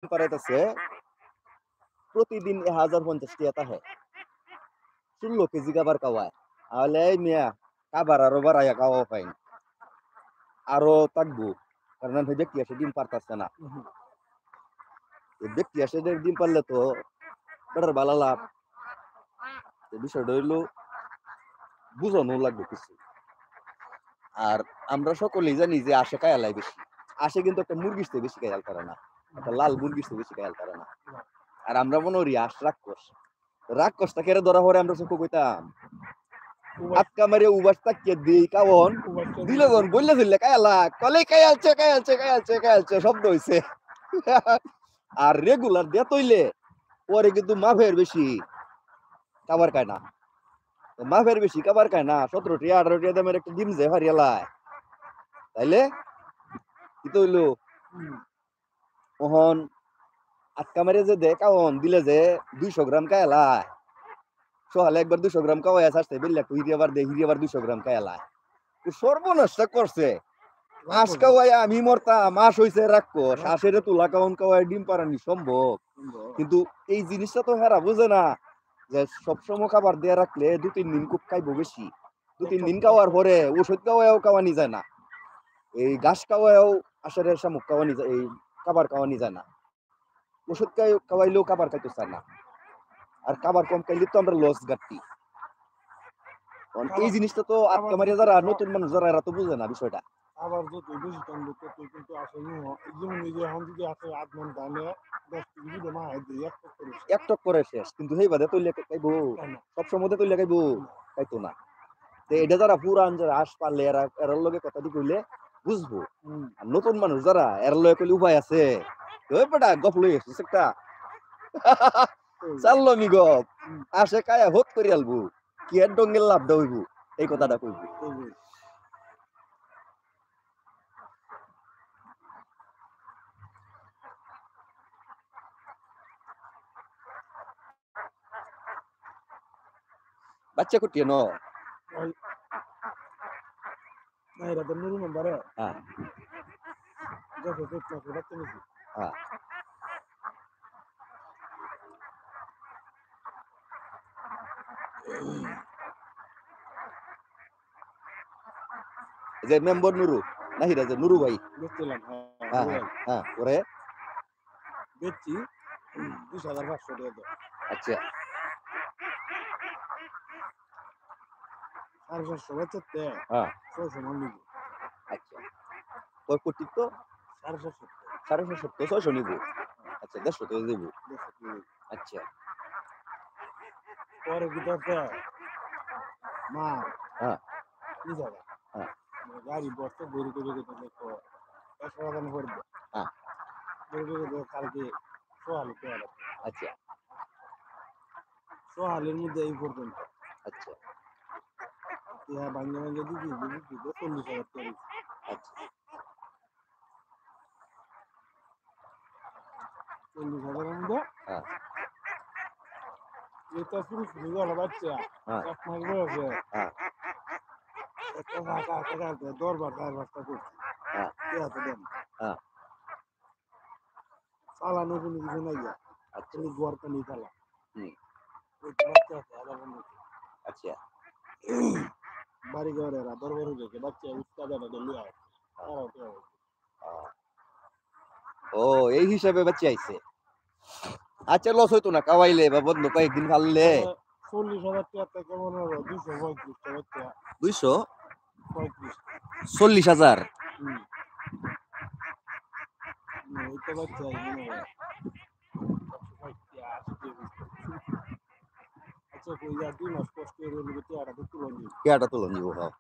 পারাইতেছে প্রতিদিন 1050 টাকা তাহে 16 কেজি কাবার কাওয়ায় আলে এই মিয়া কাবার আরো বাড়াইয়া খাওয়া পাইন আরো থাকবো কারণ এই ব্যক্তি আসে ডিম পারতাছে না এই ব্যক্তি আসে ডিম পারলে তো বেটার ভালো লাভ এই বিষয়টা হইলো বুঝানো লাগবে কিছু আর আমরা সকলেই জানি যে আসে কায়ালাই বেশি আসে কিন্তু একটা মুরগির চেয়ে বেশি কায়াল করে না একটা লাল মুরগির চেয়ে বেশি কায়াল করে না আর আমরা মনে করি আস রাক্ষসটা কেড়ে ধরা পরে আমরা চোখ কইতাম আটকা মারে উবাস তাকিয়ে দিই কাবন দিলে যখন বললে ফেললে কায়ালা কলে কায়ালছে শব্দ হইছে আর রেগুলার দিয়ে তৈলে পরে কিন্তু মাফের বেশি কাবার খায় না মাফের বেশি কাবার খায় না 17টি 18টি দামের একটা ডিম যে হারিয়ালায় তাইলে কি তো হইলো ওহন আটকা মারে যে দে কাওন দিলে যে 200 গ্রাম কায়ালায় সকালে একবার 200 গ্রাম কাওয়াই আসতে বেললে হিরিয়াবার 200 গ্রাম কায়ালায় সর্বনাশটা করছে মাছ কাওয়াই আমি মরতাম মাছ হইছে রাক্ষস শ্বাসের তুলা কাউন কাওয়াই ডিম পারানি সম্ভব কিন্তু এই জিনিসটা তো হেরা বুঝে না যে সবসময় খাবার দিয়ে রাখলে 2-3 দিন খুব খাইবো বেশি 2-3 দিন খাওয়ার পরে ওষুধ কাওয়াইও খাওয়ানি যায় না এই ঘাস কাওয়াইও আসলে শামুক খাওয়ানি যায় এই খাবার খাওয়ানি যায় না ওষুধ খাওয়াইলেও খাবার খাইতে চায় না আর খাবার কম খাইলে তো আমরা লস গাট্টি এই জিনিসটা তো আটকা মারিয়া যারা নতুন মানুষ যারা এরা তো বুঝে না বিষয়টা আবার যতই বেশি টানবো ততই কিন্তু আসলে যেমন নিজে এখন যদি আসে 8 ঘন্টা আনে 10 কেজি যদি মা দিয়ে এক টক করে শেষ কিন্তু সেই বাদে তৈলে খাইবো সবসময় তৈলে খাইবো খাইতো না তো এটা যারা পুরান যারা আস পারলে এরার লগে কথাটি কইলে বুঝবো আর নতুন মানুষ যারা এর লগে কইলে উপায় আছে ওই বেটা গপ লই আসছিস একটা চাললো মি গপ আসে কায়া হোক করে আলবো কি এর ডঙ্গের লাভ হইব এই কথাটা কইবো বাচ্চা কুটিয়ে ন এটা তো নুরু নাম্বারে হ্যাঁ যত পেট না বাচ্চা নিছি হ্যাঁ যে মেম্বার নুরু নাহি রাজে নুরু ভাই বুঝছিলাম হ্যাঁ হ্যাঁ ওরে বেচছি 2500 টাকা আচ্ছা 750 বাচ্চাতে হ্যাঁ 600 মান নিব আচ্ছা কয় কোটি তো 750 650 নিব আচ্ছা 150 তো দেব আচ্ছা পরে কি দরকার মা হ্যাঁ কি জায়গা হ্যাঁ গাড়ি বসতে দেরি করে গেছে দেখো 100 টাকা করে হ্যাঁ দেরি করে কালকে সোহালি পেয়ারা আচ্ছা সোহালের মধ্যে এই পর্যন্ত আচ্ছা ইয়া ভাঙ্গে ভাঙ্গে দিদি 40,000 টাকা আচ্ছা 40,000 মধ্যে হ্যাঁ এটা শুরু হলো বাচ্চা হ্যাঁ 1 মাস বয়সে হ্যাঁ একটা টাকা দরবার 4-5টা করছে হ্যাঁ এত দেন হ্যাঁ চালানো কোনো কিছু নাই আচ্ছা তুমি গড়টা নিয়ে চালা ওই বাচ্চা আছে আবার আচ্ছা বাড়ি ঘরে দরবার হয়ে গেছে বাচ্চা উৎপাদন ডেলি হয় ও এই হিসাবে বাচ্চা আইছে আচ্ছা লস হইতো না কাওয়াইলে বা বন্ধ কয়েকদিন ফাললে 40,000 টাকা কেমন হবে 235 টাকা 200 35 40,000 ওইটা বাচ্চা আচ্ছা কই যা 2 মাস কষ্ট করে টাকাটা তুলে নিব কেয়াটা তুলে নিব হ্যাঁ